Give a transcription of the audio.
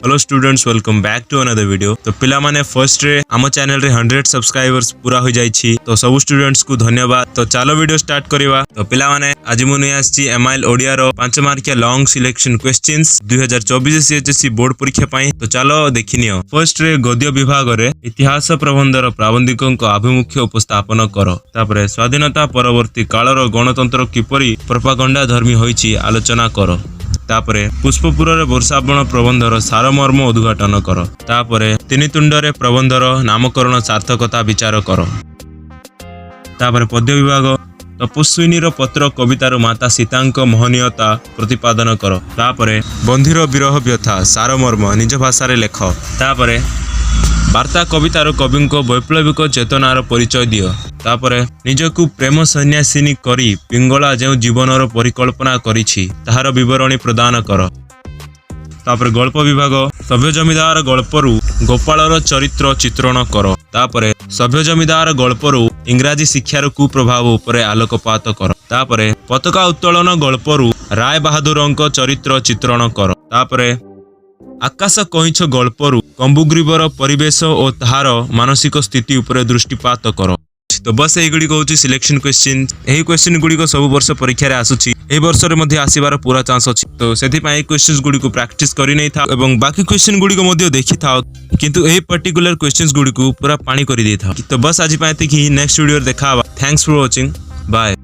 Hello students welcome back to another video. तो पिला माने फर्स्ट रे आम चैनल रे 100 सब्सक्राइबर्स पूरा हो जाइछि। तो सब स्टूडेंट्स को धन्यवाद। तो चलो वीडियो स्टार्ट करिवा। तो पिला माने आज मु नै आछि एमआईएल ओडिया रो 5 मार्किया लॉन्ग सिलेक्शन क्वेश्चंस 2024 सीएचएससी बोर्ड परीक्षा पई। तो चलो देखिनियो। फर्स्ट रे गद्य विभाग रे इतिहास प्रबंधर प्राबंधिकों को आभिमुख्य उपस्थापन करो। तापरे स्वाधीनता परवर्ती कालर गणतंत्र किपरि प्रोपागंडा धर्मी होइछि आलोचना करो। तापरे पुष्पपुर वर्षावण प्रबंधर सारमर्म उद्घाटन कर। तापरे तीन तुंडरे प्रबंधर नामकरण सार्थकता विचार कर। तापरे पद्य विभाग तपस्विनी पत्र कवितार माता सीतांक महनीयता प्रतिपादन कर। तापरे बंधीर विरह व्यथा सारमर्म निज भाषा लेख। तापरे वार्ता कवितार कवि वैप्लविक चेतनार परिचय दियो। तापरे निजकु प्रेम सन्यासिनी करी पिंगला जो जीवनर परिकल्पना करिछि ताहार विवरणी प्रदान कर। तापरे गल्प विभाग सभ्य जमीदार गल्परू गोपालर चरित्र चित्रण कर। तापरे सभ्य जमीदार गल्परू इंग्राजी शिक्षार कुप्रभाव उपरे आलोकपात कर। तापरे पताका उत्तोलन गल्परू राय बहादुरଙ୍କ चरित्र चित्रण कर। तापरे आकाश कइछ गल्परू कंबुग्रीवर परिवेश और ताहार मानसिक स्थिति उपरे दृष्टिपात कर। तो बस एगुड़ी हूँ सिलेक्शन क्वेश्चन। यही क्वेश्चन गुड़ी सब वर्ष परीक्षा रे आसुची। ए वर्ष रे मध्ये आसीबार पूरा चांस अछि। तो सेति पई क्वेश्चंस गुड़ी को प्रैक्टिस करि नै था एवं बाकी क्वेश्चन गुड़ी को मध्ये देखि था, किंतु ए पर्टिकुलर क्वेश्चंस गुड़ी को पूरा पानी करि दे था। तो बस आज पई एति कि नेक्स्ट वीडियो देखा। Thanks for watching. बाय।